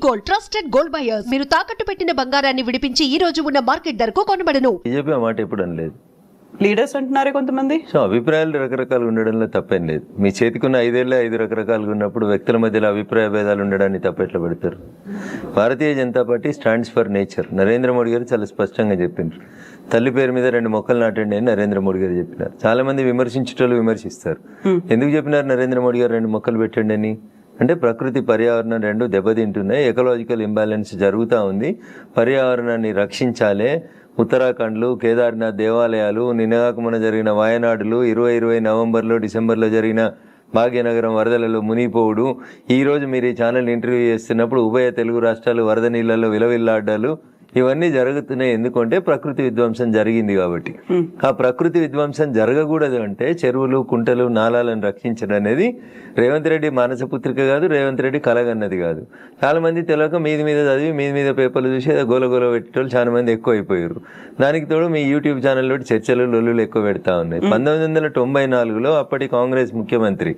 Gold trusted gold buyers. మీరు తాకట్టు పెట్టిన బంగారాన్ని విడిపించి ఈ రోజు ఉన్న మార్కెట్ ధరకు కొనబడను. బీజేపీ మాట ఎప్పుడు అనలేదు. లీడర్స్ అంటున్నారే కొంతమంది. సో అభిప్రాయాలు రకరకాలుగా ఉండడంలో తప్పేం లేదు. మీ చేతికున్న 5 రకరకాలుగా ఉన్నప్పుడు వ్యక్తుల మధ్యలో అభిప్రాయ భేదాలు ఉండడాన్ని తప్పెట్లా పెడతారు. Bharatiya Janata Party stands for nature. Narendra Modi గారు చాలా స్పష్టంగా చెప్పిండ్రు. తల్లి పేరు మీద 2 మొక్కలు నాటండి అని నరేంద్ర మోడీ గారు చెప్పినారు. చాలా మంది విమర్శించేటోళ్ళు విమర్శిస్తారు. ఎందుకు చెప్పినారు నరేంద్ర మోడీ గారు 2 మొక్కలు పెట్టండి అని? అంటే ప్రకృతి పర్యావరణం 2 దెబ్బతింటున్నాయి, ఎకలాజికల్ ఇంబ్యాలెన్స్ జరుగుతూ ఉంది, పర్యావరణాన్ని రక్షించాలే. ఉత్తరాఖండ్లు, కేదార్నాథ్ దేవాలయాలు, నిన్నగాక మొన్న జరిగిన వాయనాడులు, 2020 నవంబర్లో డిసెంబర్లో జరిగిన భాగ్యనగరం వరదలలో మునిగిపోవుడు, ఈరోజు మీరు ఈ ఛానల్ ఇంటర్వ్యూ చేస్తున్నప్పుడు ఉభయ తెలుగు రాష్ట్రాలు వరద నీళ్ళల్లో విలవిల్లాడ్డాలు, ఇవన్నీ జరుగుతున్నాయి. ఎందుకంటే ప్రకృతి విధ్వంసం జరిగింది కాబట్టి. ఆ ప్రకృతి విధ్వంసం జరగకూడదు అంటే చెరువులు, కుంటలు, నాలాలను రక్షించడం అనేది రేవంత్ రెడ్డి మానసపుత్రిక కాదు, రేవంత్ రెడ్డి కలగన్నది కాదు. చాలా మంది తెలియక మీద చదివి మీద పేపర్లు చూసి గోల పెట్టేటోళ్ళు చాలా మంది ఎక్కువ అయిపోయారు. దానికి తోడు మీ యూట్యూబ్ ఛానల్లో చర్చలు, లొల్లులు ఎక్కువ పెడతా ఉన్నాయి. 1994లో అప్పటి కాంగ్రెస్ ముఖ్యమంత్రి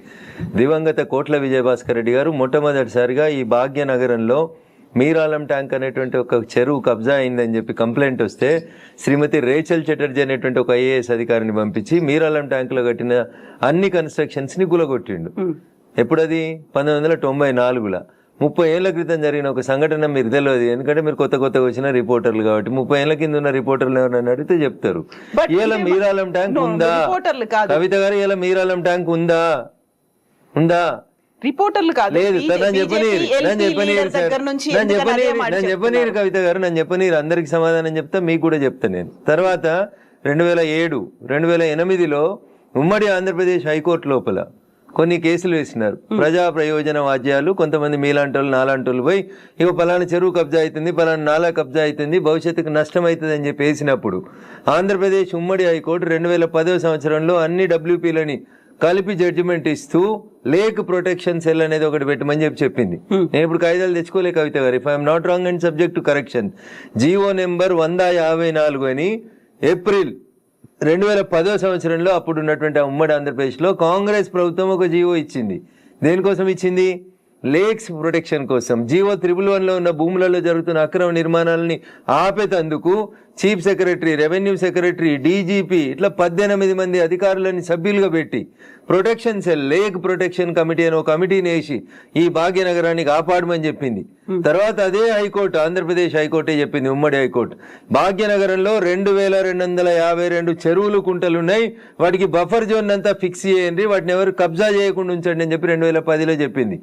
దివంగత కోట్ల విజయభాస్కర్ రెడ్డి గారు మొట్టమొదటిసారిగా ఈ భాగ్యనగరంలో మీరాలం ట్యాంక్ అనేటువంటి ఒక చెరువు కబ్జా అయిందని చెప్పి కంప్లైంట్ వస్తే శ్రీమతి రేచల్ చటర్జీ అనేటువంటి ఒక ఐఏఎస్ అధికారిని పంపించి మీరాలం ట్యాంకులో కట్టిన అన్ని కన్స్ట్రక్షన్స్ని గులగొట్టిండు. ఎప్పుడది? 1994లో. 30 ఏళ్ల క్రితం జరిగిన ఒక సంఘటన మీరు తెలియదు, ఎందుకంటే మీరు కొత్తగా వచ్చిన రిపోర్టర్లు కాబట్టి. 30 ఏళ్ల కింద ఉన్న రిపోర్టర్లు ఎవరైనా అడిగితే చెప్తారు. ఇలా మీరాలం ట్యాంక్ ఉందా కవిత గారు? ఇలా మీరాలం ట్యాంక్ ఉందా? రిపోర్టర్లు కాదు. లేదు, నన్ను చెప్పనీరు కవిత గారు, నన్ను చెప్పనీరు. అందరికి సమాధానం చెప్తా, మీకు కూడా చెప్తా నేను. తర్వాత 2007, 2008లో ఉమ్మడి ఆంధ్రప్రదేశ్ హైకోర్టు లోపల కొన్ని కేసులు వేసినారు. ప్రజా ప్రయోజన వాద్యాలు, కొంతమంది మీలాంటోళ్ళు నాలాంటోళ్ళు పోయి ఇక పలానా చెరువు కబ్జా అవుతుంది, పలానా నాలా కబ్జా అవుతుంది, భవిష్యత్తుకు నష్టం అవుతుంది అని చెప్పి వేసినప్పుడు ఆంధ్రప్రదేశ్ ఉమ్మడి హైకోర్టు 2010వ సంవత్సరంలో అన్ని WPలని కలిపి జడ్జిమెంట్ ఇస్తూ లేక్ ప్రొటెక్షన్ సెల్ అనేది ఒకటి పెట్టమని చెప్పింది. నేను ఇప్పుడు కాయిదాలు తెచ్చుకోలే కవిత గారు, if I'm not wrong and subject to correction. GO number 154 అని ఏప్రిల్ 2010వ సంవత్సరంలో అప్పుడు ఉన్నటువంటి ఉమ్మడి ఆంధ్రప్రదేశ్లో కాంగ్రెస్ ప్రభుత్వం ఒక జీవో ఇచ్చింది. దేనికోసం ఇచ్చింది? లేక్స్ ప్రొటెక్షన్ కోసం. జీవో 111లో ఉన్న భూములలో జరుగుతున్న అక్రమ నిర్మాణాలని ఆపేతందుకు chief secretary, revenue secretary, DGP ఇట్లా 18 మంది అధికారులని సభ్యులుగా పెట్టి protection cell, lake protection committee అని ఒక కమిటీని వేసి ఈ భాగ్యనగరాన్ని కాపాడమని చెప్పింది. తర్వాత అదే హైకోర్టు, ఆంధ్రప్రదేశ్ హైకోర్టే చెప్పింది, ఉమ్మడి హైకోర్టు, భాగ్యనగరంలో 2252 చెరువులు, కుంటలు ఉన్నాయి, వాటికి బఫర్ జోన్ అంతా ఫిక్స్ చేయండి, వాటిని ఎవరు కబ్జా చేయకుండా ఉంచండి అని చెప్పి 2010లో చెప్పింది.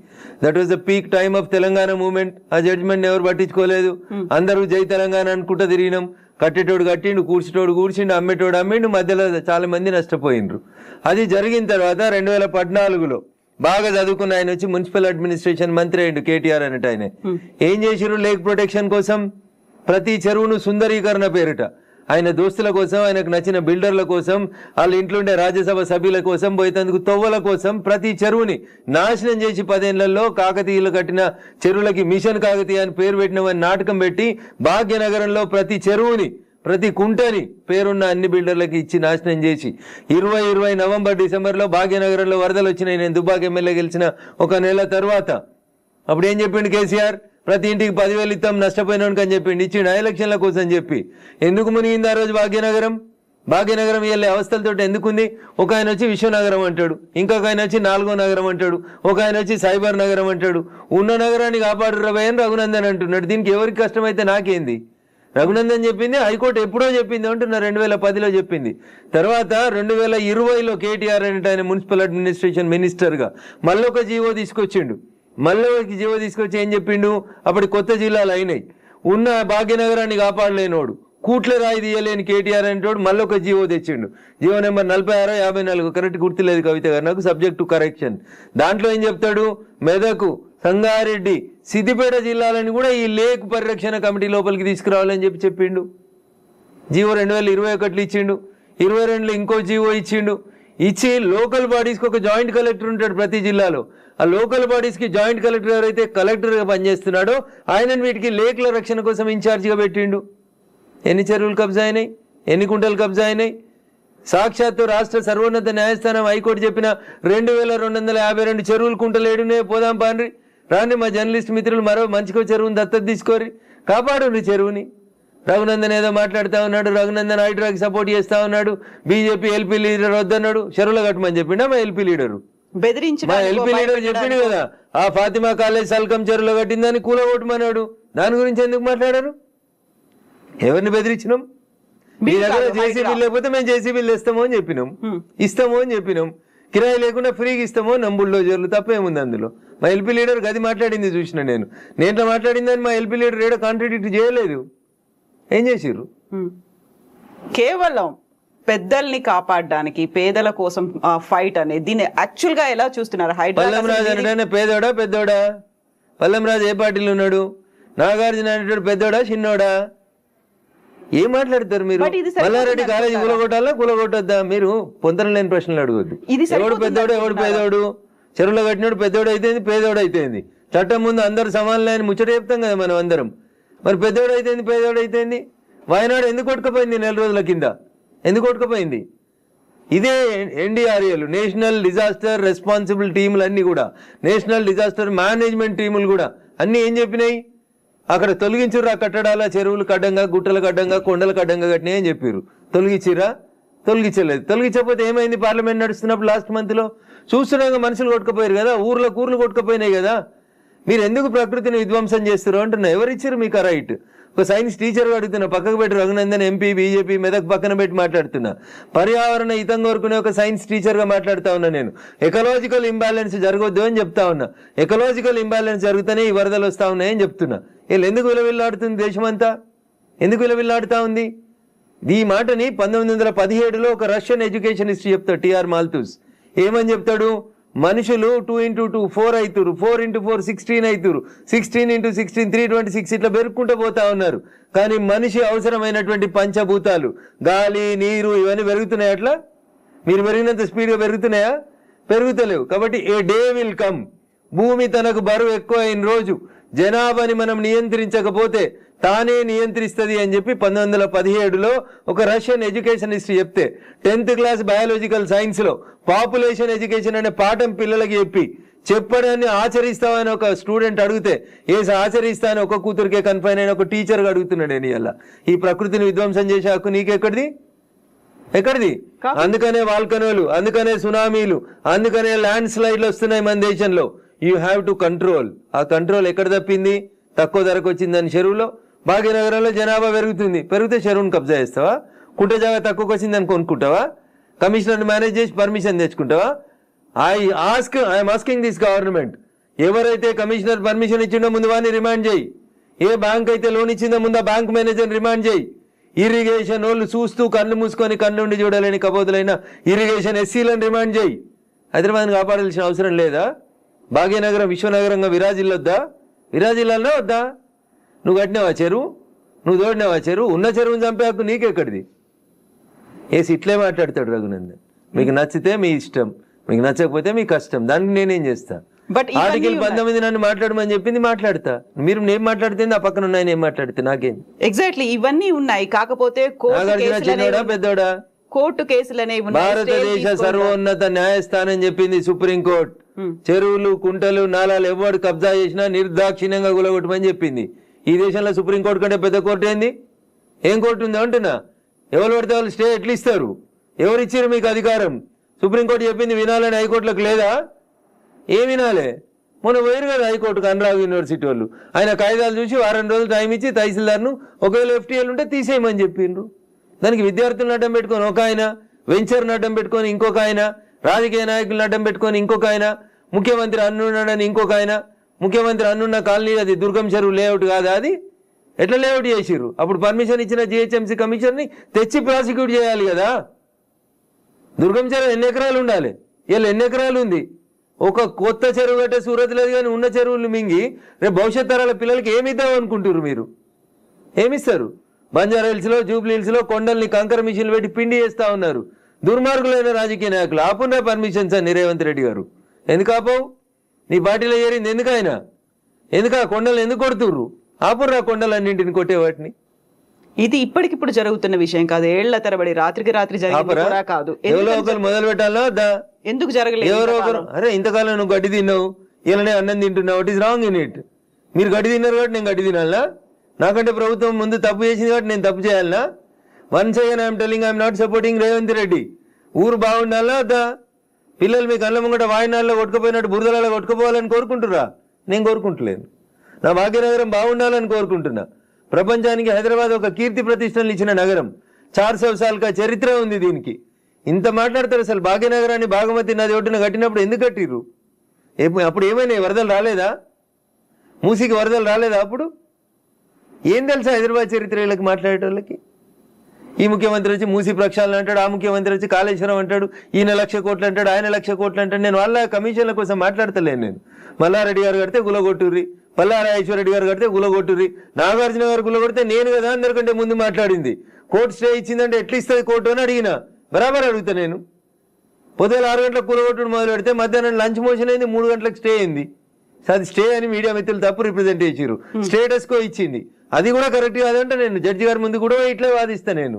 That was the peak time of Telangana movement. ఆ జడ్జిమెంట్ ఎవరు పట్టించుకోలేదు. అందరూ జై తెలంగాణ అనుకుంటా తిరిగినాం. కట్టేటోడు కట్టిండు, కూర్చేటోడు కూర్చిండు, అమ్మేటోడు అమ్మిండు, మధ్యలో చాలా మంది నష్టపోయిండ్రు. అది జరిగిన తర్వాత 2014లో బాగా చదువుకున్న ఆయన వచ్చి మున్సిపల్ అడ్మినిస్ట్రేషన్ మంత్రి అయ్యిండు, కేటీఆర్ అనేట ఆయన. ఏం చేసిరు? లేక్ ప్రొటెక్షన్ కోసం ప్రతి చెరువును సుందరీకరణ పేరిట ఆయన దోస్తుల కోసం, ఆయనకు నచ్చిన బిల్డర్ల కోసం, వాళ్ళ ఇంట్లో ఉండే రాజ్యసభ సభ్యుల కోసం, పోయేందుకు తొవ్వల కోసం ప్రతి చెరువుని నాశనం చేసి 10 ఏళ్లలో కాకతీయులు కట్టిన చెరువులకి మిషన్ కాకతీయ అని పేరు పెట్టినవని నాటకం పెట్టి భాగ్యనగరంలో ప్రతి చెరువుని, ప్రతి కుంటని పేరున్న అన్ని బిల్డర్లకి ఇచ్చి నాశనం చేసి 2020 నవంబర్ డిసెంబర్లో భాగ్యనగరంలో వరదలు వచ్చినాయి. నేను దుబ్బాక ఎమ్మెల్యే గెలిచిన ఒక నెల తర్వాత అప్పుడు ఏం చెప్పిండు కేసీఆర్? ప్రతి ఇంటికి 10,000 ఇస్తాం నష్టపోయినానికి అని చెప్పిండు. ఇచ్చిండు ఎలక్షన్ల కోసం చెప్పి. ఎందుకు మునిగింది ఆ రోజు భాగ్యనగరం? భాగ్యనగరం వెళ్ళే అవస్థలతో ఎందుకుంది? ఒక ఆయన వచ్చి విశ్వనగరం అంటాడు, ఇంకొక ఆయన వచ్చి 4వ నగరం అంటాడు, ఒక ఆయన వచ్చి సైబర్ నగరం అంటాడు. ఉన్న నగరాన్ని కాపాడు రవై అని రఘునందన్ అంటున్నాడు. దీనికి ఎవరికి కష్టమైతే నాకేంది? రఘునందన్ చెప్పింది, హైకోర్టు ఎప్పుడో చెప్పింది అంటున్నా, 2010లో చెప్పింది. తర్వాత 2020లో కేటీఆర్ అనేట ఆయన మున్సిపల్ అడ్మినిస్ట్రేషన్ మినిస్టర్గా మళ్ళీ ఒక జీవో తీసుకొచ్చిండు. ఏం చెప్పిండు? అప్పటి కొత్త జిల్లాలు అయినాయి, ఉన్న భాగ్యనగరాన్ని కాపాడలేనోడు, కూట్ల రాయి తీయలేని కేటీఆర్ అనేటోడు మళ్ళీ ఒక జీవో తెచ్చిండు. జీవో నెంబర్ 46, 54 కరెక్ట్ గుర్తులేదు కవిత గారు నాకు, సబ్జెక్ట్ టు కరెక్షన్. దాంట్లో ఏం చెప్తాడు? మెదకు, సంగారెడ్డి, సిద్దిపేట జిల్లాలని కూడా ఈ లేక్ పరిరక్షణ కమిటీ లోపలికి తీసుకురావాలని చెప్పిండు. జీవో 2021లో ఇచ్చిండు. 22లో ఇంకో జీవో ఇచ్చిండు. ఇచ్చి లోకల్ బాడీస్కి ఒక జాయింట్ కలెక్టర్ ఉంటాడు ప్రతి జిల్లాలో. ఆ లోకల్ బాడీస్కి జాయింట్ కలెక్టర్ ఎవరైతే కలెక్టర్గా పనిచేస్తున్నాడో ఆయనను వీటికి లేక్ల రక్షణ కోసం ఇన్ఛార్జిగా పెట్టిండు. ఎన్ని చెరువులు కబ్జా అయినాయి? ఎన్ని కుంటలు కబ్జా అయినాయి? సాక్షాత్తు రాష్ట్ర సర్వోన్నత న్యాయస్థానం హైకోర్టు చెప్పిన 2252 చెరువులు కుంటలు ఏడునే పోదాం పాండ్రి, రాండి మా జర్నలిస్ట్ మిత్రులు మరో మంచిగా చెరువుని దత్తత తీసుకోరి, కాపాడు చెరువుని. రఘునందన్ ఏదో మాట్లాడుతూ ఉన్నాడు, రఘునందన్ హైడ్రాకి సపోర్ట్ చేస్తా ఉన్నాడు, బీజేపీ ఎల్పీ లీడర్ వద్దన్నాడు, చెరువులో కట్టమని చెప్పిండా మా ఎల్పీ లీడరు? మా ఎల్పీ లీడర్ చెప్పిండు కదా, ఆ ఫాతిమా కాలేజ్ సల్కం చెరువులో కట్టిందని కూలగొట్టమన్నాడు. దాని గురించి ఎందుకు మాట్లాడారు? ఎవరిని బెదిరించినాం? మీ దగ్గర జేసీబీ లేకపోతే మేము జేసీబీలు ఇస్తామో అని చెప్పినాం, కిరాయి లేకుండా ఫ్రీగా ఇస్తామో బుల్డోజర్లు, తప్పేముంది అందులో? మా ఎల్పీ లీడర్ గది మాట్లాడింది చూసిన నేను మాట్లాడిందని మా ఎల్పీ లీడర్ ఏడో కాంట్రాడిక్ట్ చేయలేదు. ఏం చేసిర్రు? కేవలం పెద్దల్ని కాపాడడానికి, పేదల కోసం ఫైట్ అనేది దీన్ని యాక్చువల్ గా ఎలా చూస్తున్నారు? పల్లం రాజు అంటే పేదోడా పెద్దోడా? పల్లం రాజు ఏ పార్టీలో ఉన్నాడు? నాగార్జున అనేటోడు పెద్దోడా చిన్నోడా? ఏం మాట్లాడతారు మీరు? మల్లారెడ్డి కాలేజీ కూలగొట్టొద్దా? మీరు పొంతన లేని ప్రశ్నలు అడగొద్దు. ఎవడు పెద్దోడు ఎవడు పేదోడు? చెరువులో కట్టినోడు పెద్దోడు అయితేంది, పేదోడు అయితేంది. చట్టం ముందు అందరు సమానమైన ముచ్చట చెప్తాం కదా మనం అందరం. మరి పెద్దోడు అయితేంది, పేదోడు అయితేంది. వాయనాడు ఎందుకు కొట్టుకుపోయింది? 4 రోజుల కింద ఎందుకు కొట్టుకుపోయింది? ఇదే NDRAలు, నేషనల్ డిజాస్టర్ రెస్పాన్సిబుల్ టీములు అన్నీ కూడా, నేషనల్ డిజాస్టర్ మేనేజ్మెంట్ టీములు కూడా అన్నీ ఏం చెప్పినాయి? అక్కడ తొలగించుర్రా కట్టడాల, చెరువులు కడ్డంగా, గుట్టలు కడ్డంగా, కొండలు కడ్డంగా కట్టినాయి అని చెప్పారు. తొలగించిర్రా? తొలగించలేదు. తొలగించకపోతే ఏమైంది? పార్లమెంట్ నడుస్తున్నప్పుడు లాస్ట్ మంత్లో చూస్తున్నాగా మనుషులు కొట్టుకుపోయారు కదా, ఊర్లు కొట్టుకుపోయినాయి కదా. మీరు ఎందుకు ప్రకృతిని విధ్వంసం చేస్తారు అంటున్నా. ఎవరిచ్చారు మీకు ఆ రైట్? ఒక సైన్స్ టీచర్ అడుగుతున్నా, పక్కకు పెట్టి రఘునందన్ ఎంపీ బీజేపీ మెదక్ పక్కన పెట్టి మాట్లాడుతున్నా. పర్యావరణ హితం కోరుకునే ఒక సైన్స్ టీచర్గా మాట్లాడుతా ఉన్నా నేను. ఎకలాజికల్ ఇంబ్యాలెన్స్ జరగొద్దు అని చెప్తా ఉన్నా. ఎకలాజికల్ ఇంబ్యాలెన్స్ జరుగుతూనే ఈ వరదలు వస్తూ ఉన్నాయని చెప్తున్నా. వీళ్ళు ఎందుకు విలవిల్లాడుతుంది దేశమంతా? ఎందుకు విలవిల్లాడుతూ ఉంది? ఈ మాటని 1917లో ఒక రష్యన్ ఎడ్యుకేషనిస్ట్ చెప్తాడు, TR మాల్తూస్. ఏమని చెప్తాడు? మనుషులు 2 into 2 4 అవుతారు, 4 into 4 16 అవుతారు, 16 into 16 326 ఇట్లా పెరుక్కుంటూ పోతా ఉన్నారు. కానీ మనిషి అవసరమైనటువంటి పంచభూతాలు గాలి, నీరు ఇవన్నీ పెరుగుతున్నాయి. అట్లా మీరు పెరిగినంత స్పీడ్గా పెరుగుతున్నాయా? పెరుగుతలేవు. కాబట్టి ఏ డే విల్ కమ్, భూమి తనకు బరువు ఎక్కువ అయిన రోజు, జనాభాని మనం నియంత్రించకపోతే తానే నియంత్రిస్తుంది అని చెప్పి 1917లో ఒక రష్యన్ ఎడ్యుకేషనిస్ట్ చెప్తే, 10th క్లాస్ బయాలజికల్ సైన్స్లో పాపులేషన్ ఎడ్యుకేషన్ అనే పాఠం పిల్లలకి చెప్పడాన్ని ఆచరిస్తామని ఒక స్టూడెంట్ అడిగితే, ఆచరిస్తా అని ఒక కూతురికే కన్ఫైన్ అయిన ఒక టీచర్గా అడుగుతున్నాడు. నేను ఇలా ఈ ప్రకృతిని విధ్వంసం చేసే హక్కు నీకెక్కడిది? ఎక్కడిది? అందుకనే వాల్కనోలు, అందుకనే సునామీలు, అందుకనే ల్యాండ్ స్లైడ్లు వస్తున్నాయి మన దేశంలో. You have to control. ఆ కంట్రోల్ ఎక్కడ తప్పింది? తక్కువ ధరకు వచ్చిందని చెరువులో. భాగ్యనగరంలో జనాభా పెరిగితే చెరువును కబ్జా చేస్తావా? కుంట జాగా తక్కువకి వచ్చిందని కొనుక్కుంటావా? కమిషనర్ని మేనేజ్ చేసి పర్మిషన్ తెచ్చుకుంటావా? ఐఎమ్ ఆస్కింగ్ దిస్ గవర్నమెంట్, ఎవరైతే కమిషనర్ పర్మిషన్ ఇచ్చిండో ముందు వాడిని రిమాండ్ చేయి. ఏ బ్యాంక్ అయితే లోన్ ఇచ్చిందో ముందు ఆ బ్యాంక్ మేనేజర్ని రిమాండ్ చేయి. ఇరిగేషన్ వాళ్ళు చూస్తూ కళ్ళు మూసుకొని కన్నుండి చూడలేని కబోదులైన ఇరిగేషన్ ఎస్సీలను రిమాండ్ చేయి. హైదరాబాద్ని కాపాడాల్సిన అవసరం లేదా? భాగ్యనగరం విశ్వనగరంగా విరాజిల్లాలనే వద్దా? నువ్వు కట్టినావా చెరువు? నువ్వు తోడినావా చెరువు? ఉన్న చెరువుని చంపే హక్కు నీకెక్కడిది? ఇట్లే మాట్లాడతాడు రఘునందన్. మీకు నచ్చితే మీ ఇష్టం, మీకు నచ్చకపోతే మీ కష్టం. దానికి నేనేం చేస్తా? ఆర్టికల్ 19 నన్ను మాట్లాడమని చెప్పింది, మాట్లాడతా. మీరు నేను మాట్లాడితే ఆ పక్కన ఉన్నాయని ఏం మాట్లాడితే నాకేం? ఎగ్జాక్ట్లీ ఇవన్నీ ఉన్నాయి. కాకపోతే పెద్దోడా? కోర్టు కేసులు అనేవి భారతదేశ సర్వోన్నత న్యాయస్థానం చెప్పింది, సుప్రీంకోర్టు, చెరువులు, కుంటలు, నాలాలు ఎవరు కబ్జా చేసినా నిర్దాక్షిణ్యంగా గులగొట్టమని చెప్పింది. ఈ దేశంలో సుప్రీంకోర్టు కంటే పెద్ద కోర్టు ఏంది? ఏం కోర్టు ఉందో అంటున్నా. ఎవరు పడితే వాళ్ళు స్టే ఎట్లా ఇస్తారు? ఎవరు ఇచ్చారు మీకు అధికారం? సుప్రీంకోర్టు చెప్పింది వినాలని హైకోర్టులకు లేదా? ఏం వినాలే? మొన్న పోయారు కదా హైకోర్టుకు అనురాగ్ యూనివర్సిటీ వాళ్ళు. ఆయన కాయిదాలు చూసి వారం రోజులు టైం ఇచ్చి తహసీల్దార్ను ఒకవేళ FTL ఉంటే తీసేయమని చెప్పిండ్రు. దానికి విద్యార్థులను అడ్డం పెట్టుకొని ఒక ఆయన, వెంచర్ను అడ్డం పెట్టుకొని ఇంకొక ఆయన, రాజకీయ నాయకులను అడ్డం పెట్టుకొని ఇంకొక ఆయన, ముఖ్యమంత్రి అన్నున్నాడని ఇంకొక ఆయన. ముఖ్యమంత్రి అన్నున్న కాలనీ అది దుర్గం చెరువు లేఅవుట్ కాదా? అది ఎట్లా లేఅవుట్ చేసిర్రు? అప్పుడు పర్మిషన్ ఇచ్చిన GHMC కమిషనర్ని తెచ్చి ప్రాసిక్యూట్ చేయాలి కదా. దుర్గం చెరువు ఎన్ని ఎకరాలు ఉండాలి? వీళ్ళు ఎన్ని ఎకరాలు ఉంది? ఒక కొత్త చెరువు కట్టే సూరత్ లేదు, కానీ ఉన్న చెరువులు మింగి రేపు భవిష్యత్ తరాల పిల్లలకి ఏమిద్దాం అనుకుంటారు మీరు? ఏమిస్తారు? బంజారా హిల్స్లో, జూబ్లీ హిల్స్లో కొండల్ని కంకర మిషన్లు పెట్టి పిండి చేస్తూ ఉన్నారు దుర్మార్గులైన రాజకీయ నాయకులు. ఆపున్నా పర్మిషన్స్ అని రేవంత్ రెడ్డి గారు. ఎందుకు ఆపవు? నీ పార్టీలో ఏరింది ఎందుకు? ఆయన ఎందుకు ఆ కొండలు ఎందుకు కొడుతుర్రు? ఆపుర్రా కొండలన్నింటిని కొట్టే వాటిని. ఇది ఇప్పటికిప్పుడు జరుగుతున్న విషయం కాదు, ఏళ్ల తరబడి రాత్రికి రాత్రి జరిగింది కాదు. ఎవరో ఒకరు మొదలు పెట్టాలో ఎందుకు జరగలేదు? ఎవరో ఒకరు, అరే ఇంతకాలం నువ్వు గడ్డి తిన్నావు, ఇలా నేను అన్నం తింటున్నా, what is wrong in it? మీరు గడ్డి తిన్నారు కాబట్టి నేను గడ్డి తినాలా? నాకంటే ప్రభుత్వం ముందు తప్పు చేసింది కాబట్టి నేను తప్పు చేయాలనా? Once again I'm telling I'm not supporting Revanth Reddy. ఊరు బాగుండాలా వద్దా? పిల్లలు మీ కళ్ళ ముంగట వాయినాల్లో కొట్టుకుపోయినట్టు బురదలలో కొట్టుకుపోవాలని కోరుకుంటురా? నేను కోరుకుంటలేను. నా భాగ్యనగరం బాగుండాలని కోరుకుంటున్నా. ప్రపంచానికి హైదరాబాద్ ఒక కీర్తి ప్రతిష్టలు ఇచ్చిన నగరం. 400 సార్లుగా చరిత్ర ఉంది దీనికి. ఇంత మాట్లాడతారు. అసలు భాగ్యనగరాన్ని బాగమతి నది ఒడ్డున కట్టినప్పుడు ఎందుకు కట్టిర్రు? అప్పుడు ఏమైనా వరదలు రాలేదా? మూసికి వరదలు రాలేదా? అప్పుడు ఏం తెలుసా హైదరాబాద్ చరిత్ర వీళ్ళకి మాట్లాడేటోళ్ళకి? ఈ ముఖ్యమంత్రి వచ్చి మూసి ప్రక్షాళన అంటాడు, ఆ ముఖ్యమంత్రి వచ్చి కాళేశ్వరం అంటాడు, ఈయన 1,00,000 కోట్లు అంటాడు, ఆయన 1,00,000 కోట్లు అంటాడు. నేను వాళ్ళ కమిషన్ల కోసం మాట్లాడతలేను. నేను మల్లారెడ్డి గారు కడితే గులగొట్టుర్రి, పల్లారాజేశ్వరరెడ్డి గారు కడితే గులగొట్టుర్రి, నాగార్జున గారు గులగొడితే నేను కదా అందరికంటే ముందు మాట్లాడింది. కోర్టు స్టే ఇచ్చిందంటే ఎట్లా ఇస్తుంది కోర్టు అని అడిగిన. బరాబర్ అడుగుతా నేను. పొద్దున 6 గంటలకు కూలగొట్టుడు మొదలు పెడితే మధ్యాహ్నం లంచ్ మోషన్ అయింది, 3 గంటలకు స్టే అయింది. అది స్టే అని మీడియా మిత్రులు తప్పు రిప్రజెంట్ చేసిరు. స్టేటస్ కో ఇచ్చింది, అది కూడా కరెక్ట్ కాదంటే నేను జడ్జి గారి ముందు కూడా ఇట్లే వాదిస్తా. నేను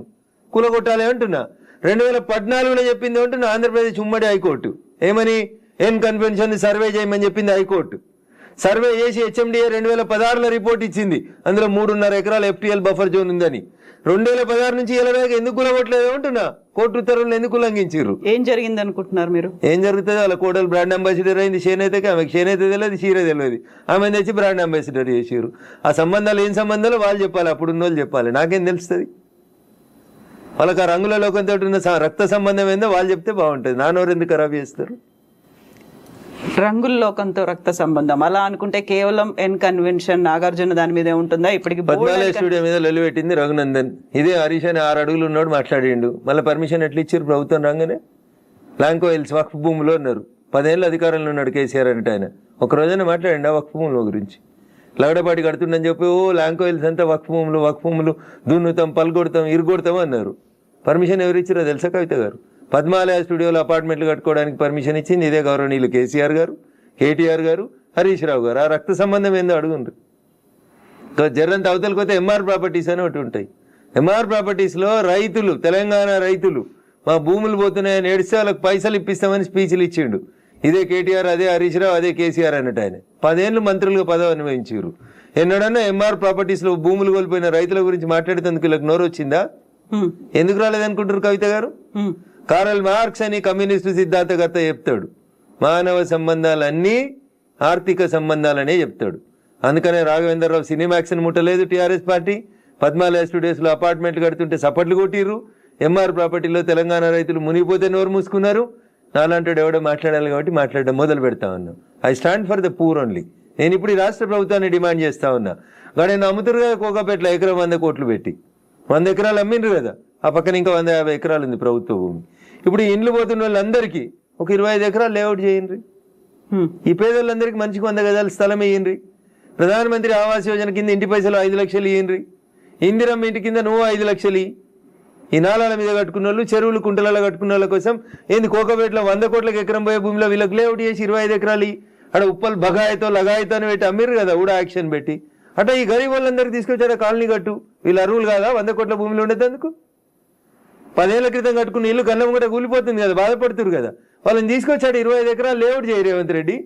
కూలగొట్టాలి అంటున్నా. 2014లో చెప్పింది అంటున్నా ఆంధ్రప్రదేశ్ ఉమ్మడి హైకోర్టు. ఏమని? ఎన్ కన్వెన్షన్ సర్వే చేయమని చెప్పింది హైకోర్టు. సర్వే చేసి హెచ్ఎండిఏ 2016లో రిపోర్ట్ ఇచ్చింది. అందులో 3.5 ఎకరాల FTL బఫర్ జోన్ ఉందని. 2016 నుంచి ఇలా ఎందుకు కూలగొట్టలేదు అంటున్నా. కోర్టు ఉత్తర్వులను ఎందుకు ఉల్లంఘించారు? ఏం జరిగింది అనుకుంటున్నారు మీరు? ఏం జరుగుతుంది? వాళ్ళ కోడలు బ్రాండ్ అంబాసిడర్ అయింది చేనేతకి. ఆమెకు చేనేత తెలియదు, చీర తెలియదు. ఆమె తెచ్చి బ్రాండ్ అంబాసిడర్ చేసారు. ఆ సంబంధాలు ఏం సంబంధాలు వాళ్ళు చెప్పాలి, అప్పుడున్న వాళ్ళు చెప్పాలి. నాకేం తెలుస్తుంది? వాళ్ళకి ఆ రంగుల లోకంతో ఉన్న రక్త సంబంధం ఏందో వాళ్ళు చెప్తే బాగుంటుంది. నానోరు ఎందుకు ఖరాబ్ చేస్తారు? రంగుల లోకంతో రక్త సంబంధం అలా అనుకుంటే కేవలం ఎన్ కన్వెన్షన్ నాగార్జున దాని మీదే ఉంటుందా? ఇప్పటికి 14 స్టూడియో మీద లొల్లిపెట్టింది రఘునందన్. ఇదే హరీష్ అని 6 అడుగులు ఉన్నాడు మాట్లాడిండు. మళ్ళీ పర్మిషన్ ఎట్లా ఇచ్చారు ప్రభుత్వం రాగానే? లాంకో హిల్స్ వక్ఫ్ భూమిలో ఉన్నారు. 10 ఏళ్ళు అధికారంలో ఉన్నాడు కేసీఆర్ అంటే. ఆయన ఒక రోజైనా మాట్లాడండి ఆ వక్ఫ్ భూముల గురించి? లగడపాటి కడుతుండని చెప్పి లాంకో హిల్స్ అంతా వక్ఫ్ భూములు దున్నుతాం, పల్గొడతాం, ఇరుగొడతాం అన్నారు. పర్మిషన్ ఎవరు ఇచ్చారో తెలుసా కవిత గారు? పద్మాలయ స్టూడియోలో అపార్ట్మెంట్లు కట్టుకోవడానికి పర్మిషన్ ఇచ్చింది ఇదే గౌరవనీయులు కేసీఆర్ గారు, కేటీఆర్ గారు, హరీష్ రావు గారు. ఆ రక్త సంబంధం ఏందో అడుగుండ్రు. జర్రంత అవతలకి పోతే ఎంఆర్ ప్రాపర్టీస్ అని ఒకటి ఉంటాయి. ఎంఆర్ ప్రాపర్టీస్లో రైతులు, తెలంగాణ రైతులు మా భూములు పోతున్నాయని ఏడిస్తే వాళ్ళకి పైసలు ఇప్పిస్తామని స్పీచ్లు ఇచ్చిండు. ఇదే కేటీఆర్, అదే హరీష్ రావు, అదే కేసీఆర్ అన్నట్టు. ఆయన 10 ఏళ్ళు మంత్రులుగా పదవి అనుభవించారు. ఎన్నడన్నా ఎంఆర్ ప్రాపర్టీస్లో భూములు కోల్పోయిన రైతుల గురించి మాట్లాడేందుకు వీళ్ళకి నోరు వచ్చిందా? ఎందుకు రాలేదనుకుంటారు కవిత గారు? కారల్ మార్క్స్ అని కమ్యూనిస్టు సిద్ధాంతకర్త చెప్తాడు, మానవ సంబంధాలన్నీ ఆర్థిక సంబంధాలనే చెప్తాడు. అందుకనే రాఘవేంద్రరావు సినిమాక్స్ని ముట్టలేదు టీఆర్ఎస్ పార్టీ. పద్మాలయ స్టూడియోస్లో అపార్ట్మెంట్లు కడుతుంటే సపట్లు కొట్టిర్రు. ఎంఆర్ ప్రాపర్టీలో తెలంగాణ రైతులు మునిగిపోతే నోరు మూసుకున్నారు. నాలాంటి ఎవడో మాట్లాడాలి కాబట్టి మాట్లాడడం మొదలు పెడతా ఉన్నాం. I stand for the poor only. నేను ఇప్పుడు ఈ రాష్ట్ర ప్రభుత్వాన్ని డిమాండ్ చేస్తా ఉన్నా. కానీ అమ్ముతురు కదా కోకాపేటలో ఎకరం 100 కోట్లు పెట్టి 100 ఎకరాలు అమ్మిండ్రు కదా. ఆ పక్కన ఇంకా 150 ఎకరాలు ఉంది ప్రభుత్వ భూమి. ఇప్పుడు ఈ ఇండ్లు పోతున్న వాళ్ళందరికీ ఒక 25 ఎకరాలు లేఅవుట్ చేయండి. ఈ పేదలందరికీ మంచికి 100 గజాల స్థలం ఇయ్యండి. ప్రధానమంత్రి ఆవాస్ యోజన కింద ఇంటి పైసలు 5 లక్షలు ఇయ్యండి. ఇందిరమ్మ ఇంటి కింద నువ్వు 5 లక్షలు. ఈ నాలాల మీద కట్టుకున్న వాళ్ళు, చెరువులు కుంటలలో కట్టుకున్న వాళ్ళ కోసం ఏంది కోకపేటలో 100 కోట్లకు ఎకరం పోయే భూమిలో వీళ్ళకి లేఅవుట్ చేసి 25 ఎకరాలు అక్కడ ఉప్పల్ బగాయతో లగాయతో అని పెట్టి అమ్మిర్రు కదా ఊడా యాక్షన్ పెట్టి. అట్లా ఈ గరీబ్ వాళ్ళందరికీ తీసుకొచ్చాడు కాలనీ కట్టు. వీళ్ళు అరువులు కాదా 100 కోట్ల భూమిలో ఉండేందుకు? 10 ఏళ్ల క్రితం కట్టుకున్న ఇల్లు కన్నం కూడా కూలిపోతుంది కదా, బాధపడుతురు కదా. వాళ్ళని తీసుకొచ్చాడు 25 ఎకరాలు లేఅవుట్ చేయి Revanth Reddy.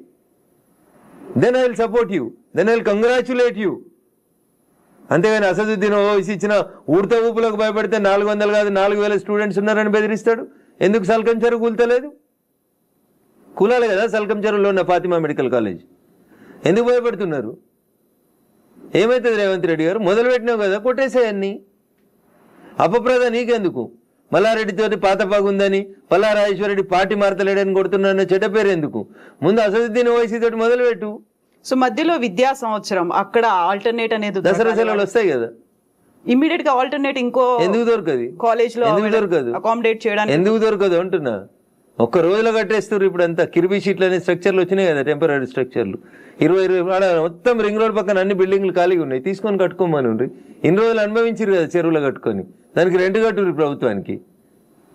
Then I will support you, then I will congratulate you. అంతేగాని అసదుద్దీన్ ఓవైసీ ఇచ్చిన ఊడత ఊపులకు భయపడితే 400 కాదు 4000 స్టూడెంట్స్ ఉన్నారని బెదిరిస్తాడు. ఎందుకు సల్కం చెరువు కూల్తలేదు? కూలాలి కదా సల్కం చెరువులో ఉన్న ఫాతిమా మెడికల్ కాలేజ్. ఎందుకు భయపడుతున్నారు? ఏమవుతుంది రేవంత్ రెడ్డి గారు? మొదలు పెట్టినావు కదా, కొట్టేసేయన్ని. అపప్రద నీకెందుకు? మల్లారెడ్డితోటి పాత పగుందని, పల్లారాజేశ్వరరెడ్డి పార్టీ మారతలేడని కొడుతున్నా చెడ్డ పేరు ఎందుకు? ముందు అసదుద్దీన్ ఓవైసీ తోటి మొదలుపెట్టు. సో మధ్యలో విద్యా సంవత్సరం అక్కడ ఆల్టర్నేట్ అనేది దసరా సెలవులు వస్తాయి కదా, ఇమ్మీడియట్ గా ఆల్టర్నేట్ ఇంకో ఎందుకు దొరకదు? కాలేజ్ లో ఎందుకు దొరకదు? అకామిడేట్ చేయడానికి ఎందుకు దొరకదు అంటున్నా. ఒక్క రోజులో కట్టేస్తారు. ఇప్పుడు అంతా కిర్బీ షీట్లు అనే స్ట్రక్చర్లు వచ్చినాయి కదా, టెంపరీ స్ట్రక్చర్లు. 20 మొత్తం రింగ్ రోడ్ పక్కన అన్ని బిల్డింగ్లు ఖాళీగా ఉన్నాయి, తీసుకొని కట్టుకోమని ఉండ్రి. ఇన్ని రోజులు అనుభవించారు కదా చెరువులో కట్టుకొని, దానికి రెంట్ కట్టుర్రి ప్రభుత్వానికి.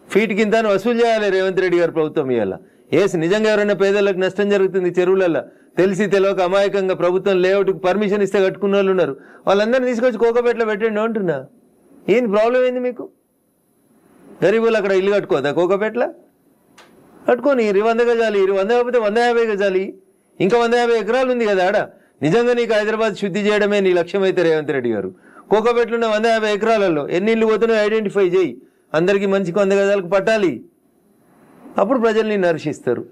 ఫీట్ కింద వసూలు చేయాలి రేవంత్ రెడ్డి గారు ప్రభుత్వం ఇవాళ. ఏసి నిజంగా ఎవరైనా పేదలకు నష్టం జరుగుతుంది చెరువులలో తెలిసి తెలియక అమాయకంగా ప్రభుత్వం లేఅవుట్కి పర్మిషన్ ఇస్తే కట్టుకున్న వాళ్ళు ఉన్నారు. వాళ్ళందరినీ తీసుకొచ్చి కోకపేటలో పెట్టండి అంటున్నా. ఏంది ప్రాబ్లం ఏంది మీకు? గరీబులు అక్కడ ఇల్లు కట్టుకోదా కోకపేటలో? కట్టుకొని 100 గజాలి, 100 కాకపోతే 150 గజాలి. ఇంకా 150 ఎకరాలు ఉంది కదా ఆడ. నిజంగా నీకు హైదరాబాద్ శుద్ధి చేయడమే నీ లక్ష్యం అయితే రేవంత్ రెడ్డి గారు, కోకబెట్లున్న 150 ఎకరాలలో ఎన్ని ఇళ్ళు పోతున్నాయో ఐడెంటిఫై చేయి, అందరికీ మంచి 100 గజాలకు పట్టాలి, అప్పుడు ప్రజల్ని నర్శిస్తారు.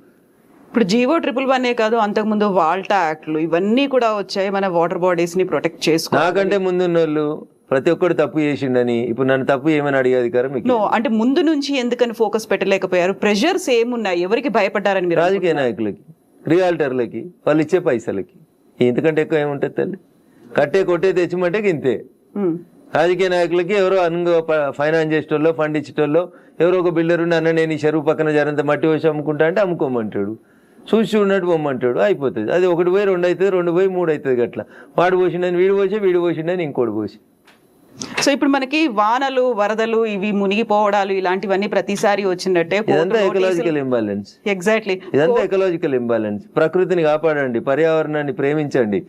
ఇప్పుడు జీవో 111 కాదు, అంతకుముందు వాల్టా యాక్ట్లు ఇవన్నీ కూడా వచ్చాయి మన వాటర్ బాడీస్ ని ప్రొటెక్ట్ చేసుకో. నాకంటే ముందున్న వాళ్ళు ప్రతి ఒక్కరు తప్పు చేసిండని ఇప్పుడు నన్ను తప్పు ఏమని అడిగే అధికారం మీకు? అంటే ముందు నుంచి ఎందుకని ఫోకస్ పెట్టలేకపోయారు? ప్రెషర్స్ ఏమున్నాయి? ఎవరికి భయపడ్డారని మీరు? రాజకీయ నాయకులకి, రియాల్టర్లకి, వాళ్ళు ఇచ్చే పైసలకి. ఇంతకంటే ఎక్కువ ఏముంటుంది తల్లి? కట్టే కొట్టే తెచ్చిమంటే ఇంతే. రాజకీయ నాయకులకి ఎవరో ఫైనాన్స్ చేసేటోళ్ళు, ఫండ్ ఇచ్చేటోళ్ళు, ఎవరో ఒక బిల్డర్ ఉండి అన్న నేను ఈ చెరువు పక్కన జరంత మట్టి వేసి అమ్ముకుంటా అంటే అమ్ముకోమంటాడు, చూసి ఉన్నట్టు పొమ్మంటాడు, అయిపోతుంది. అది 1 పోయి 2 అవుతుంది, 2 పోయి 3 అవుతుంది. అట్లా వాడు పోసిండని వీడు పోసిండని ఇంకోటి పోసి. సో ఇప్పుడు మనకి వానలు, వరదలు, ఇవి మునిగిపోవడాలు ఇలాంటివన్నీ ప్రతిసారి వచ్చినట్టే. ఇదంతా ఎకలాజికల్ ఇంబాలెన్స్. ఎగ్జాక్ట్లీ, ఇదంతా ఎకలాజికల్ ఇంబాలెన్స్. ప్రకృతిని కాపాడండి, పర్యావరణాన్ని ప్రేమించండి.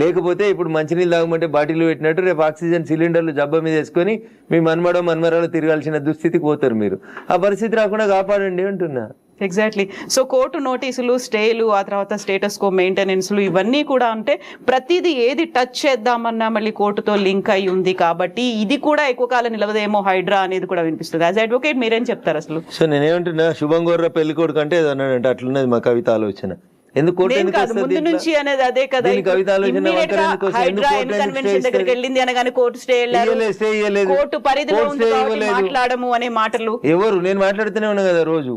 లేకపోతే ఇప్పుడు మంచినీళ్ళు తాగమంటే బాటిల్ పెట్టినట్టు రేపు ఆక్సిజన్ సిలిండర్లు జబ్బ మీద వేసుకొని మీ మన్మరాలు తిరగాల్సిన దుస్థితికి పోతారు మీరు. ఆ పరిస్థితి రాకుండా కాపాడండి అంటున్నా. ఎగ్జాక్ట్లీ. సో కోర్టు నోటీసులు, స్టేలు, ఆ తర్వాత స్టేటస్ కో మెయింటెనెన్స్లు ఇవన్నీ కూడా అంటే ప్రతిదీ ఏది టచ్ చేద్దామన్నా మళ్ళీ కోర్టుతో లింక్ అయి ఉంది కాబట్టి ఇది కూడా ఎక్కువ కాలం నిలవదేమో హైడ్రా అనేది కూడా వినిపిస్తుంది. యాజ్ అడ్వకేట్ మీరేం చెప్తారు అసలు? సో నేనేమంటున్నా, శుభం గోర్ర పెళ్లి కొడుకు అంటే అన్నాడంటే అట్లున్నది మా కవిత ఆలోచన. ఎందుకు ముందు నుంచి అనేది అదే కదా. హైడ్రా కన్వెన్షన్ దగ్గరికి వెళ్ళింది అనగానే కోర్టు స్టే కోర్టు పరిధిలో మాట్లాడము అనే మాటలు ఎవరు? నేను మాట్లాడుతూనే ఉన్నా కదా రోజు.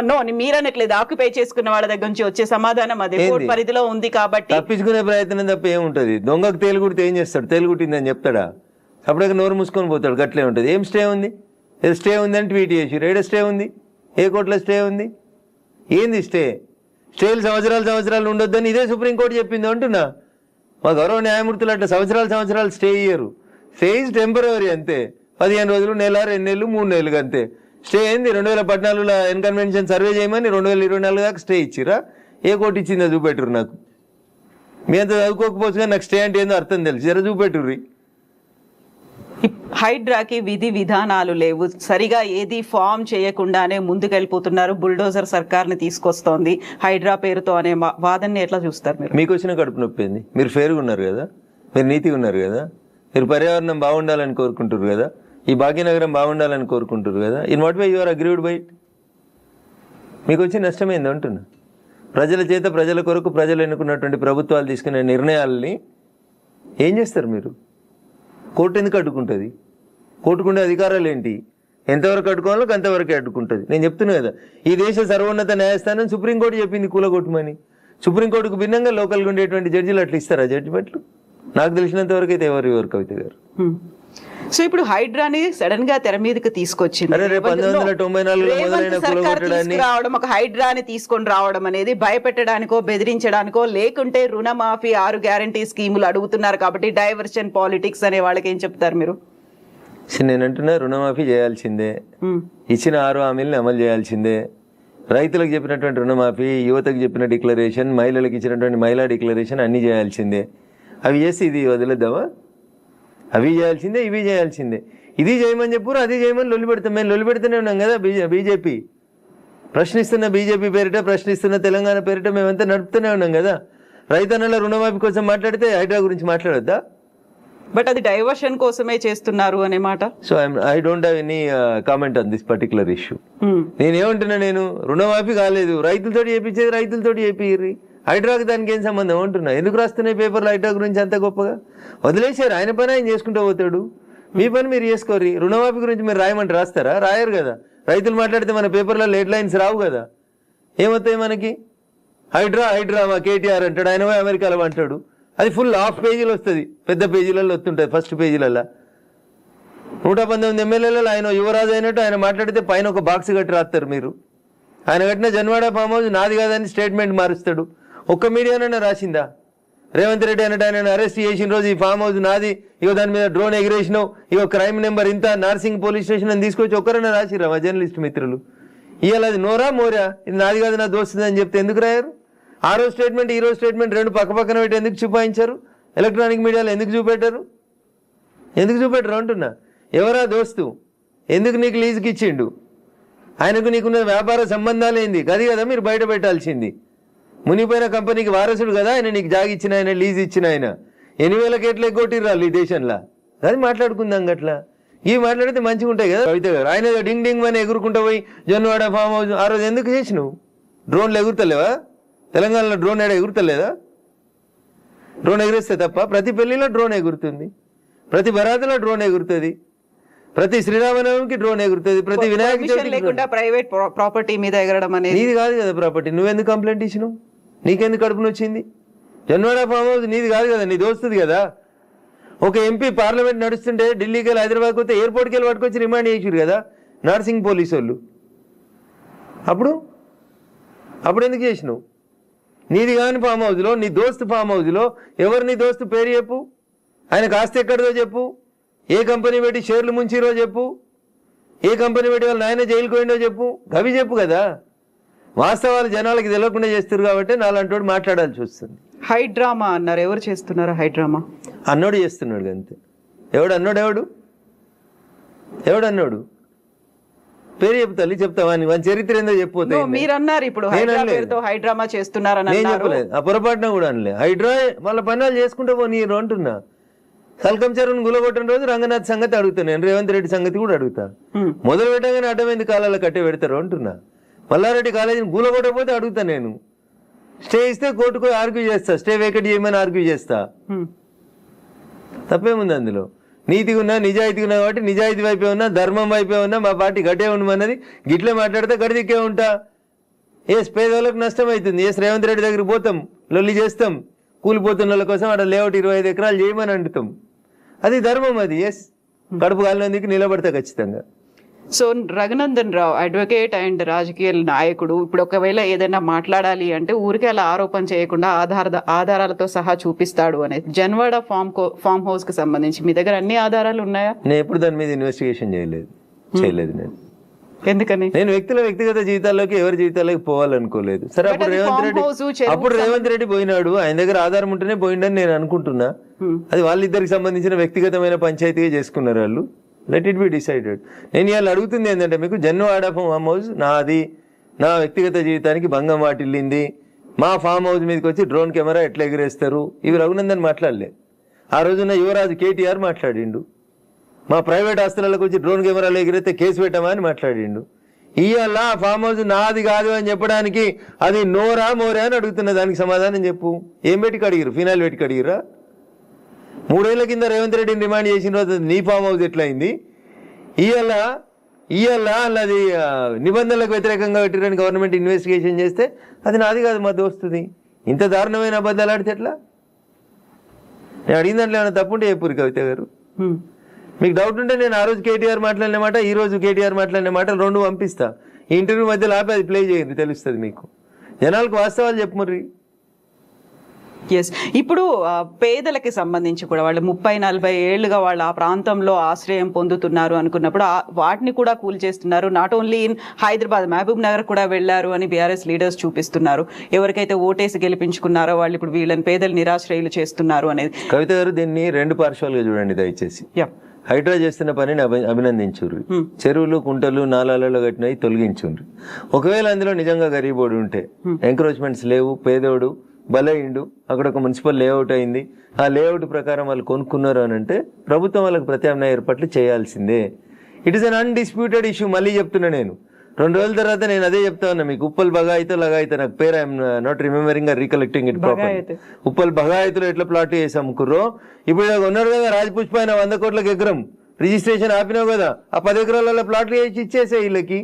నో, మీరనట్లేదు. ఆక్యుపై చేసుకున్న వాళ్ళ దగ్గర నుంచి వచ్చే సమాధానం అదే, కోర్టు పరిధిలో ఉంది కాబట్టి. తప్పించుకునే ప్రయత్నం తప్ప ఏముంటది? దొంగకు తేలుగుడితే ఏం చేస్తాడు? తేలుగుట్టిందని చెప్తాడా? అప్పుడే నోరు మూసుకొని పోతాడు. గట్లే ఉంటుంది. ఏం స్టే ఉంది? స్టే ఉంది అని ట్వీట్ చేసి ఏడ స్టే ఉంది? ఏ కోర్టులో స్టే ఉంది? ఏంది స్టే? స్టేలు సంవత్సరాలు ఉండొద్దని ఇదే సుప్రీంకోర్టు చెప్పింది అంటున్నా. మా గౌరవ న్యాయమూర్తులు అట్లా సంవత్సరాలు స్టే ఇయ్యరు. స్టే ఈజ్ టెంపరరీ అంతే. 15 రోజులు, నెల, 2 నెలలు, 3 నెలలు అంతే. స్టే ఏంది? 2014లో ఎన్కన్వెన్షన్ సర్వే చేయమని 2024 దాకా స్టే ఇచ్చిరా? ఏ కోర్టు ఇచ్చిందో చూపెట్టురు నాకు. మీ అంత చదువుకోకపోవచ్చు, నాకు స్టే అంటే ఏందో అర్థం తెలుసు. జర చూపెట్టుర్రి. హైడ్రాకి విధి విధానాలు లేవు, సరిగా ఏది ఫామ్ చేయకుండానే ముందుకెళ్ళిపోతున్నారు. బుల్డోజర్ సర్కార్ని తీసుకొస్తోంది హైడ్రా పేరుతో అనే వాదనని ఎట్లా చూస్తారు మీరు? మీకు వచ్చిన కడుపు నొప్పింది. మీరు ఫేర్గా ఉన్నారు కదా, మీరు నీతిగా ఉన్నారు కదా, మీరు పర్యావరణం బాగుండాలని కోరుకుంటారు కదా, ఈ భాగ్యనగరం బాగుండాలని కోరుకుంటారు కదా. In what way you are agreed by it? మీకు వచ్చి నష్టమైంది అంటున్నా. ప్రజల చేత, ప్రజల కొరకు ప్రజలు ఎన్నుకున్నటువంటి ప్రభుత్వాలు తీసుకునే నిర్ణయాలని ఏం చేస్తారు మీరు? కోర్టు ఎందుకు అడ్డుకుంటుంది? కోర్టుకుండే అధికారాలు ఏంటి? ఎంతవరకు అడ్డుకోవాలో అంతవరకే అడ్డుకుంటుంది. నేను చెప్తున్నా కదా, ఈ దేశ సర్వోన్నత న్యాయస్థానం సుప్రీంకోర్టు చెప్పింది కూలగొట్టమని. సుప్రీంకోర్టుకు భిన్నంగా లోకల్గా ఉండేటువంటి జడ్జిలు అట్లా ఇస్తారా జడ్జిమెంట్లు? నాకు తెలిసినంత వరకు అయితే ఎవరు కవిత గారు. సో ఇప్పుడు హైడ్రాని సడన్ గా తెర మీదకి తీసుకొచ్చింది. 1994 రావడం, ఒక హైడ్రాని తీసుకొని రావడం అనేది భయపెట్టడానికో, బెదిరించడానికో, లేకుంటే రుణమాఫీ 6 గ్యారంటీ స్కీములు అడుగుతున్నారు కాబట్టి డైవర్షన్ పాలిటిక్స్ అనే వాళ్ళకి ఏం చెప్తారు మీరు? నేనంటున్నా, రుణమాఫీ చేయాల్సిందే, ఇచ్చిన 6 హామీలను అమలు చేయాల్సిందే. రైతులకు చెప్పినటువంటి రుణమాఫీ, యువతకు చెప్పిన డిక్లరేషన్, మహిళలకు ఇచ్చినటువంటి మహిళా డిక్లరేషన్ అన్నీ చేయాల్సిందే. అవి చేసి ఇది వదిలేద్దామా? అవి చేయాల్సిందే, ఇవి చేయాల్సిందే. ఇది చేయమని చెప్పు, అది చేయమని లొల్లి పెడతాం. మేము లొల్లి పెడుతూనే ఉన్నాం కదా. బీజేపీ ప్రశ్నిస్తున్న బీజేపీ పేరిట, ప్రశ్నిస్తున్న తెలంగాణ పేరిట మేమంతా నడుపుతూనే ఉన్నాం కదా. రైతన్నల రుణమాఫీ కోసం మాట్లాడితే హైడ్రా గురించి మాట్లాడొద్దా? బట్ అది డైవర్షన్ కోసమే చేస్తున్నారు అనే మాట. So I don't have any comment on this particular issue. నేనేమంటున్నా, నేను రుణమాఫీ కాలేదు, రైతులతో చేయించేది రైతులతో చేపిర్రి, హైడ్రాకి దానికి ఏం సంబంధం అంటున్నా. ఎందుకు రాస్తున్నాయి పేపర్లు హైడ్రా గురించి అంత గొప్పగా? వదిలేసారు, ఆయన పని ఆయన చేసుకుంటూ పోతాడు, మీ పని మీరు చేసుకోరు. రుణమాఫీ గురించి మీరు రాయమంటే రాస్తారా? రాయరు కదా. రైతులు మాట్లాడితే మన పేపర్లో హెడ్ లైన్స్ రావు కదా. ఏమవుతాయి మనకి? హైడ్రా మా కేటీఆర్ అంటాడు, ఆయన అమెరికాలో అంటాడు, అది ఫుల్ హాఫ్ పేజీలు వస్తుంది, పెద్ద పేజీలలో వస్తుంటుంది. ఫస్ట్ పేజీలలో 119 ఎమ్మెల్యేలలో ఆయన యువరాజు అయినట్టు ఆయన మాట్లాడితే పైన ఒక బాక్స్ కట్టి రాస్తారు మీరు. ఆయన కట్టిన జన్వాడ ఫామ్ హౌస్ నాది కాదని స్టేట్మెంట్ మారుస్తాడు. ఒక్క మీడియానైనా రాసిందా? రేవంత్ రెడ్డి అన్నట్టు ఆయన అరెస్ట్ చేసిన రోజు ఈ ఫామ్ హౌస్ నాది, ఇగో దాని మీద డ్రోన్ ఎగిరేసినావు, ఇగో క్రైమ్ నెంబర్ ఇంత, నార్సింగ్ పోలీస్ స్టేషన్ అని తీసుకొచ్చి ఒక్కరైనా రాసిరా మా జర్నలిస్ట్ మిత్రులు? ఇవాళ అది నోరా మోరా, ఇది నాది కాదు నా దోస్తుంది అని చెప్తే ఎందుకు రాయారు? ఆ రోజు స్టేట్మెంట్, ఈ రోజు స్టేట్మెంట్ 2 పక్కన పెట్టి ఎందుకు చూపాయించారు? ఎలక్ట్రానిక్ మీడియాలో ఎందుకు చూపెట్టారు? అంటున్నా. ఎవరా దోస్తు? ఎందుకు నీకు లీజుకి ఇచ్చిండు? ఆయనకు నీకున్న వ్యాపార సంబంధాలు ఏంది? అది కదా మీరు బయట పెట్టాల్సింది. మునిపోయిన కంపెనీకి వారసుడు కదా ఆయన, నీకు జాగి ఇచ్చిన ఆయన, లీజ్ ఇచ్చిన ఆయన. 8,000 ఎట్లా ఎగ్గొట్టిర్రాళ్ళు ఈ దేశంలో. అది మాట్లాడుకుందాం అట్లా. ఇవి మాట్లాడితే మంచిగా ఉంటాయి కదా కవిత గారు. ఆయన డింగ్ డింగ్ అని ఎగురుకుంటూ పోయి జొన్నవాడ ఫామ్ హౌస్ ఆ రోజు ఎందుకు చేసినావు? డ్రోన్లు ఎగురుతలేవా? తెలంగాణలో డ్రోన్ ఏడా ఎగురుతలేదా? డ్రోన్ ఎగురిస్తే తప్ప ప్రతి పెళ్లిలో డ్రోన్ ఎగురుతుంది, ప్రతి బరాతలో డ్రోన్ ఎగురుతుంది, ప్రతి శ్రీరామనవమికి డ్రోన్ ఎగురుతుంది, ప్రతి వినాయక లేకుండా ప్రైవేట్ ప్రాపర్టీ మీద ఎగరడం అనేది నీది కాదు కదా ప్రాపర్టీ. నువ్వెందుకు కంప్లైంట్ ఇచ్చినావు? నీకెందుకు కడుపున వచ్చింది? జొన్నవాడ ఫామ్ హౌస్ నీది కాదు కదా, నీది వస్తుంది కదా. ఒక ఎంపీ పార్లమెంట్ నడుస్తుంటే ఢిల్లీకి వెళ్ళి హైదరాబాద్కి వస్తే ఎయిర్పోర్ట్కి వెళ్ళి పట్టుకొచ్చి రిమాండ్ చేసారు కదా నర్సింగ్ పోలీసు వాళ్ళు. అప్పుడు ఎందుకు చేసినావు? నీది కాని ఫామ్ హౌస్లో, నీ దోస్తు ఫామ్ హౌస్లో ఎవరు నీ దోస్తు పేరు చెప్పు, ఆయనకు ఆస్తి ఎక్కడిదో చెప్పు, ఏ కంపెనీ పెట్టి షేర్లు ముంచిరో చెప్పు, ఏ కంపెనీ పెట్టి వాళ్ళ నాయన జైలుకు పోయిండో చెప్పు, అవి చెప్పు కదా. వాస్తవాలు జనాలకి తెలియకుండా చేస్తారు కాబట్టి నాలంటోడు మాట్లాడాల్సి వస్తుంది. హైడ్రామా అన్నారు, ఎవరు చేస్తున్నారు హైడ్రామా? అన్నోడు చేస్తున్నాడు అంతే. ఎవడు అన్నాడు? ఎవడు పేరు చెప్తా చెప్తావా? వాని చరిత్ర ఏందో చెప్పిపోతే మీరు అన్నారు ఇప్పుడు హైడ్రామా చేస్తున్నారని. నేను చెప్పలేదు, ఆ పొరపాటున కూడా అనలే. హైడ్రా వాళ్ళ పనులు చేసుకుంటూ పోనీరు అంటున్నా. సల్కం చెరువును గులగొట్టిన రోజు రంగనాథ్ సంగతి అడుగుతాను, నేను రేవంత్ రెడ్డి సంగతి కూడా అడుగుతా. మొదలు పెట్టగానే అడ్డమైంది కాలాల కట్టే పెడతారు అంటున్నా. మల్లారెడ్డి కాలేజీని గులగొట్టకపోతే అడుగుతా నేను. స్టే ఇస్తే కోర్టుకు ఆర్గ్యూ చేస్తా, స్టే వేకెట్ చేయమని ఆర్గ్యూ చేస్తా. తప్పేముంది అందులో? నీతిగా ఉన్నా నిజాయితీగా ఉన్నా కాబట్టి నిజాయితీ వైపే ఉన్నా, ధర్మం వైపే ఉన్నా, మా పార్టీ గట్టే ఉండమన్నది. గిట్లే మాట్లాడితే గడిదిక్కే ఉంటా. పేదవాళ్ళకు నష్టం అవుతుంది. రేవంత్ రెడ్డి దగ్గరికి పోతాం, లొల్లి చేస్తాం, కూలిపోతున్న వాళ్ళ కోసం అక్కడ లేఅవుట్ 25 ఎకరాలు చేయమని అంటుతాం. అది ధర్మం. అది కడుపు కాలినందుకు నిలబడతా ఖచ్చితంగా. So Raghunandan Rao advocate and రాజకీయ నాయకుడు ఇప్పుడు ఒకవేళ ఏదైనా మాట్లాడాలి అంటే ఊరికే అలా ఆరోపణ చేయకుండా ఆధారాలతో సహా చూపిస్తాడు అనేది. జన్వాడ ఫామ్ హౌస్ కి సంబంధించి మీ దగ్గర అన్ని ఆధారాలు ఉన్నాయా? నేను ఎప్పుడు దాని మీద ఇన్వెస్టిగేషన్ చేయలేదు. నేను ఎందుకని? నేను వ్యక్తిగత జీవితాల్లోకి ఎవరి జీవితాల్లోకి పోవాలనుకోలేదు. సరే, అప్పుడు రేవంత్ రెడ్డి పోయినాడు, ఆయన దగ్గర ఆధారం ఉంటేనే పోయిండని నేను అనుకుంటున్నా. అది వాళ్ళిద్దరికి సంబంధించిన వ్యక్తిగతమైన పంచాయతీగా చేసుకున్నారు వాళ్ళు. Let it be decided. నేను ఇవాళ అడుగుతుంది ఏంటంటే, మీకు జన్వాడ ఫామ్ హౌస్ నాది, నా వ్యక్తిగత జీవితానికి భంగం వాటిల్లింది, మా ఫామ్ హౌస్ మీదకి వచ్చి డ్రోన్ కెమెరా ఎట్లా ఎగిరేస్తారు, ఇవి రఘునందన్ మాట్లాడలే. ఆ రోజున యువరాజు కేటీఆర్ మాట్లాడిండు. మా ప్రైవేట్ ఆస్తులకు వచ్చి డ్రోన్ కెమెరాలు ఎగిరితే కేసు పెట్టామని మాట్లాడిండు. ఇవాళ ఆ ఫామ్ హౌస్ నాది కాదు అని చెప్పడానికి అది నోరా మోరా అని అడుగుతున్న దానికి సమాధానం చెప్పు. ఏం పెట్టి కడిగిరు? ఫినాయిల్ పెట్టి కడిగిరా? 3 ఏళ్ల కింద రేవంత్ రెడ్డిని రిమాండ్ చేసిన రోజు నీ ఫామ్ హౌస్ ఎట్లయింది? ఇవాళ అది నిబంధనలకు వ్యతిరేకంగా పెట్టిరని గవర్నమెంట్ ఇన్వెస్టిగేషన్ చేస్తే అది నాది కాదు మా దోస్తుది. ఇంత దారుణమైన అబద్ధాలు ఆడితే ఎట్లా? నేను అడిగిన దాంట్లో ఏమైనా తప్పుంటే చెప్పురు కవిత గారు. మీకు డౌట్ ఉంటే నేను ఆ రోజు కేటీఆర్ మాట్లాడిన మాట, ఈ రోజు కేటీఆర్ మాట్లాడిన మాటలు 2 పంపిస్తా. ఈ ఇంటర్వ్యూ మధ్యలో ఆపి అది ప్లే చేయండి, తెలుస్తుంది మీకు. జనాలకు వాస్తవాలు చెప్పుమర్రి. ఇప్పుడు పేదలకి సంబంధించి కూడా వాళ్ళు 30-40 ఏళ్లుగా వాళ్ళు ఆ ప్రాంతంలో ఆశ్రయం పొందుతున్నారు అనుకున్నప్పుడు వాటిని కూడా కూల్చేస్తున్నారు. Not only in Hyderabad, Mahabubnagar కూడా వెళ్లారు అని బీఆర్ఎస్ లీడర్స్ చూపిస్తున్నారు. ఎవరికైతే ఓటేసి గెలిపించుకున్నారో వాళ్ళు ఇప్పుడు వీళ్ళని పేదలు నిరాశ్రయులు చేస్తున్నారు అనేది. కవిత గారు, దీన్ని 2 పార్శ్వాలుగా చూడండి దయచేసి. హైడ్రా చేస్తున్న పనిని అభినందించుర్రు. చెరువులు, కుంటలు, నాలాలలో కట్టినవి తొలగించుండ్రు. ఒకవేళ అందులో నిజంగా గరీబోడు ఉంటే, ఎంక్రోచ్మెంట్స్ లేవు, పేదోడు బలైండు, అక్కడ ఒక మున్సిపల్ లేఅవుట్ అయింది, ఆ లేఅవుట్ ప్రకారం వాళ్ళు కొనుక్కున్నారు అని అంటే ప్రభుత్వం వాళ్ళకి ప్రత్యామ్నాయ ఏర్పాట్లు చేయాల్సిందే. It is an undisputed issue. మళ్ళీ చెప్తున్నా నేను, 2 రోజుల తర్వాత నేను అదే చెప్తా ఉన్నా మీకు. ఉప్పల్ బగాయితో లగాయితో, నాకు పేరు I'm not remembering or recollecting it proper. Uppal బగాయితో ఎట్లా ప్లాట్ చేసి అమ్ముకుర్రో, ఇప్పుడు ఉన్నారు కదా రాజపుష్ప ఆయన 100 కోట్లకు ఎకరం రిజిస్ట్రేషన్ ఆపినావు కదా, ఆ 10 ఎకరాలలో ప్లాట్లు చేసి ఇచ్చేసే వీళ్ళకి.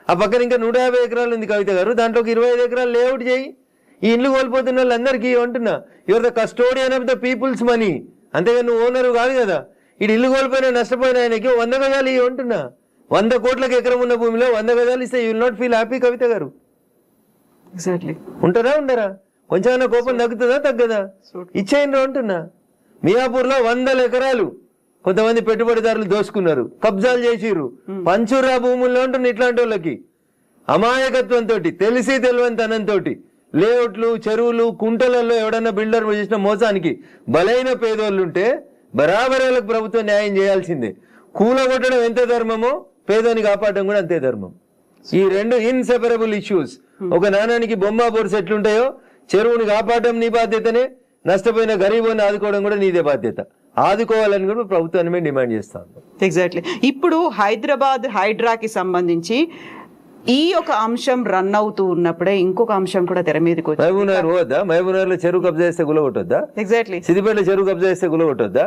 ఆ పక్కన ఇంకా 150 ఎకరాలు ఉంది కవిత గారు, దాంట్లో 25 ఎకరాలు లేఅవుట్ చేయి. ఈ ఇల్లు కోల్పోతున్న వాళ్ళందరికీ అంటున్నా, your the custodian of the peoples money. అంతేగా నువ్వు ఓనరు కాదు కదా. ఈ ఇల్లు కోల్పోయినా నష్టపోయిన ఆయనకి 100 గజాలు ఇవి అంటున్నా. 100 కోట్లకు ఎకరం ఉన్న భూమిలో 100 గజాలు ఇస్తే you will not feel happy Kavitha గారు? ఉంటారా ఉండరా? కొంచెం కోపం తగ్గుతుందా తగ్గదా? ఇచ్చేయండి అంటున్నా. మియాపూర్లో 100 ఎకరాలు కొంతమంది పెట్టుబడిదారులు దోసుకున్నారు, కబ్జాలు చేసిర్రు, పంచురా భూముల్లో ఉంటున్న ఇట్లాంటి వాళ్ళకి అమాయకత్వంతో, తెలిసి తెలివంతనంతో లేఅవుట్లు, చెరువులు, కుంటలలో ఎవడన్నా బిల్డర్ చేసిన మోసానికి బలైన పేదోళ్ళు ఉంటే బరాబరాలకు ప్రభుత్వం న్యాయం చేయాల్సిందే. కూలగొట్టడం ఎంత ధర్మమో పేదోని కాపాడడం కూడా అంతే ధర్మం. ఈ 2 ఇన్సెపరబుల్ ఇష్యూస్. ఒక నాణానికి బొమ్మ బోర్స్ ఎట్లుంటాయో చెరువుని కాపాడడం నీ బాధ్యతనే, నష్టపోయిన గరీబుని ఆదుకోవడం కూడా నీదే బాధ్యత. ఆదుకోవాలని కూడా ప్రభుత్వాన్ని మేము డిమాండ్ చేస్తాం. ఎగ్జాక్ట్లీ. ఇప్పుడు హైదరాబాద్ హైడ్రాకి సంబంధించి ఈ ఒక అంశం రన్ అవుతూ ఉన్నప్పుడే ఇంకొక అంశం కూడా తెర మీదకి వచ్చింది. మహబూబ్నగర్ పోవద్దా? మహబూబ్నగర్ లో చెరువు కబ్జా చేస్తే గులగొట్టొద్దా? ఎగ్జాక్ట్లీ. సిద్దిపేటలో చెరువు కబ్జా చేస్తే గులగొట్టొద్దా?